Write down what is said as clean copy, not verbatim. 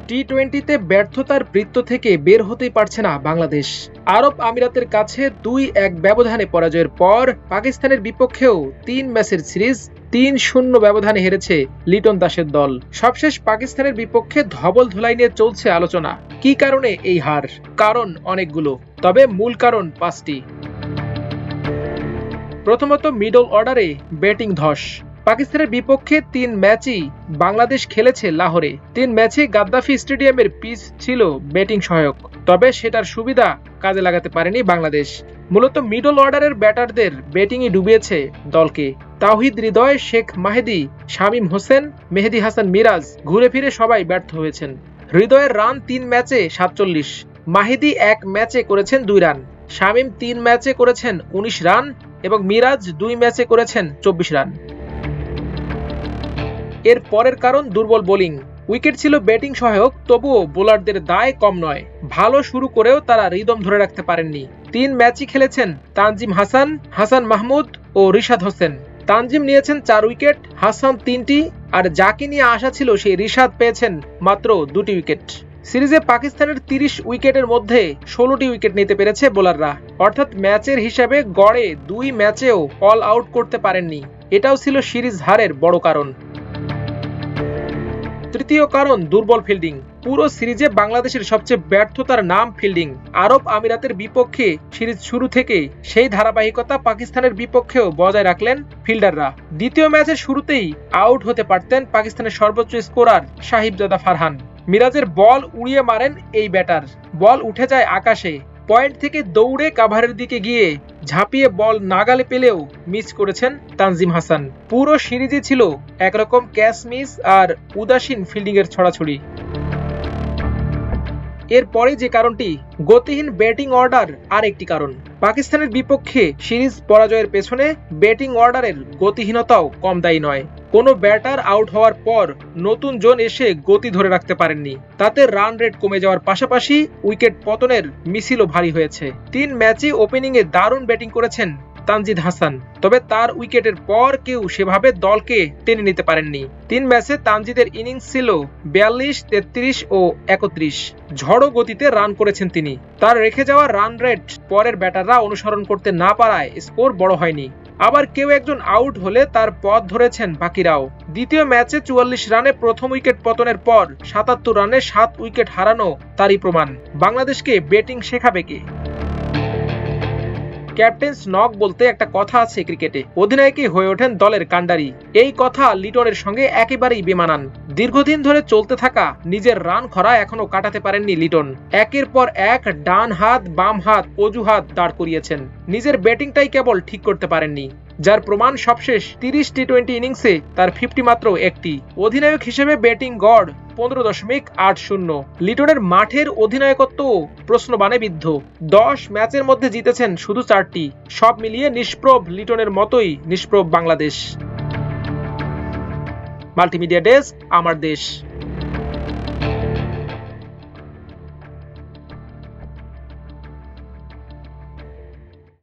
টি-20তে ব্যর্থতার বৃত্ত থেকে বের হতেই পারছে না বাংলাদেশ। আরব আমিরাতের কাছে ২-১ ব্যবধানে পরাজয়ের পর পাকিস্তানের বিপক্ষেও ৩ ম্যাচের সিরিজ ৩-০ ব্যবধানে হেরেছে লিটন দাসের দল। সবশেষ পাকিস্তানের বিপক্ষে ধবল ধোলাই নিয়ে চলছে আলোচনা। কি কারণে এই হার? কারণ অনেকগুলো, তবে মূল কারণ ৫টি। প্রথমত, মিডল অর্ডারে ব্যাটিং ধস। পাকিস্তানের বিপক্ষে ৩ ম্যাচই বাংলাদেশ খেলেছে লাহোরে। ৩ ম্যাচে গাদ্দাফি স্টেডিয়ামের পিচ ছিল ব্যাটিং সহায়ক, তবে সেটার সুবিধা কাজে লাগাতে পারেনি বাংলাদেশ। মূলত মিডল অর্ডারের ব্যাটারদের ব্যাটিংই ডুবিয়েছে দলকে। তাওহিদ হৃদয়, শেখ মাহেদী, শামীম হোসেন, মেহেদী হাসান মিরাজ ঘুরে ফিরে সবাই ব্যর্থ হয়েছেন। হৃদয়ের রান ৩ ম্যাচে ৪৭, মাহেদী ১ ম্যাচে করেছেন ২ রান, শামীম ৩ ম্যাচে করেছেন ১৯ রান এবং মিরাজ ২ ম্যাচে করেছেন ২৪ রান। এর পরের কারণ দুর্বল বোলিং। উইকেট ছিল ব্যাটিং সহায়ক, তবুও বোলারদের দায় কম নয়। ভালো শুরু করেও তারা রিদম ধরে রাখতে পারেননি। ৩ ম্যাচই খেলেছেন তানজিম হাসান, হাসান মাহমুদ ও রিশাদ হোসেন। তানজিম নিয়েছেন ৪ উইকেট, হাসান ৩টি, আর যাকে নিয়ে আশা ছিল সেই রিশাদ পেয়েছেন মাত্র ২টি উইকেট। সিরিজে পাকিস্তানের ৩০ উইকেটের মধ্যে ১৬টি উইকেট নিতে পেরেছে বোলাররা, অর্থাৎ ম্যাচের হিসাবে গড়ে ২ ম্যাচেও অল আউট করতে পারেননি। এটাও ছিল সিরিজ হারের বড় কারণ। তৃতীয় কারণ দুর্বল ফিল্ডিং। পুরো সিরিজে বাংলাদেশের সবচেয়ে ব্যর্থতার নাম ফিল্ডিং। আরব আমিরাতের বিপক্ষে সিরিজ শুরু থেকে সেই ধারাবাহিকতা পাকিস্তানের বিপক্ষেও বজায় রাখলেন ফিল্ডাররা। দ্বিতীয় ম্যাচের শুরুতেই আউট হতে পারতেন পাকিস্তানের সর্বোচ্চ স্কোরার সাহিবজাদা ফারহান। মিরাজের বল উড়িয়ে মারেন এই ব্যাটার। বল উঠে যায় আকাশে। পয়েন্ট থেকে দৌড়ে কাভারের দিকে গিয়ে ঝাঁপিয়ে বল নাগালে পেলেও মিস করেছেন তানজিম হাসান। পুরো সিরিজই ছিল একরকম ক্যাচ মিস আর উদাসীন ফিল্ডিং এর ছড়াছড়ি। এরপরে যে কারণটি, গতিহীন ব্যাটিং অর্ডার আর একটি কারণ। পাকিস্তানের বিপক্ষে সিরিজ পরাজয়ের পেছনে ব্যাটিং অর্ডারের গতিহীনতাও কম দায়ী নয়। কোনো ব্যাটার আউট হওয়ার পর নতুন জন এসে গতি ধরে রাখতে পারেননি। তাতে রান রেট কমে যাওয়ার পাশাপাশি উইকেট পতনের মিছিলও ভারী হয়েছে। ৩ ম্যাচে ওপেনিংয়ে দারুণ ব্যাটিং করেছেন তানজিদ হাসান, তবে তার উইকেটের পর কেউ সেভাবে দলকে টেনে নিতে পারেননি। ৩ ম্যাচে তানজিদের ইনিংস ছিল ৪২, ৩৩ ও ৩১। ঝড়ো গতিতে রান করেছেন তিনি। তার রেখে যাওয়া রান রেট পরের ব্যাটাররা অনুসরণ করতে না পারায় স্কোর বড় হয়নি। আবার কেউ একজন আউট হলে তার পথ ধরেছেন বাকিরাও। দ্বিতীয় ম্যাচে ৪৪ রানে প্রথম উইকেট পতনের পর ৭৭ রানে ৭ উইকেট হারানো তারই প্রমাণ। বাংলাদেশকে ব্যাটিং শেখাবে কে? ক্যাপ্টেন্স নক বলতে একটা কথা আছে ক্রিকেটে, অধিনায়কই হয়ে ওঠেন দলের কাণ্ডারি। এই কথা লিটনের সঙ্গে একেবারেই বেমানান। দীর্ঘদিন ধরে চলতে থাকা নিজের রান খরা এখনো কাটাতে পারেননি লিটন। একের পর এক ডান হাত, বাম হাত, অজুহাত দাঁড় করিয়েছেন। নিজের ব্যাটিংটাই কেবল ঠিক করতে পারেননি, যার প্রমাণ সবশেষ ৩০ টি-২০ ইনিংসে তার 50 মাত্র একটি। অধিনায়ক হিসেবে ব্যাটিং গড় ১৫.৮০। লিটনের মাঠের অধিনায়কত্ব প্রশ্নবাণে বিদ্ধ। ১০ ম্যাচের মধ্যে জিতেছেন শুধু ৪টি। সব মিলিয়ে নিষ্প্রভ লিটনের মতোই নিষ্প্রভ বাংলাদেশ। মাল্টিমিডিয়া ডেস্ক, আমার দেশ।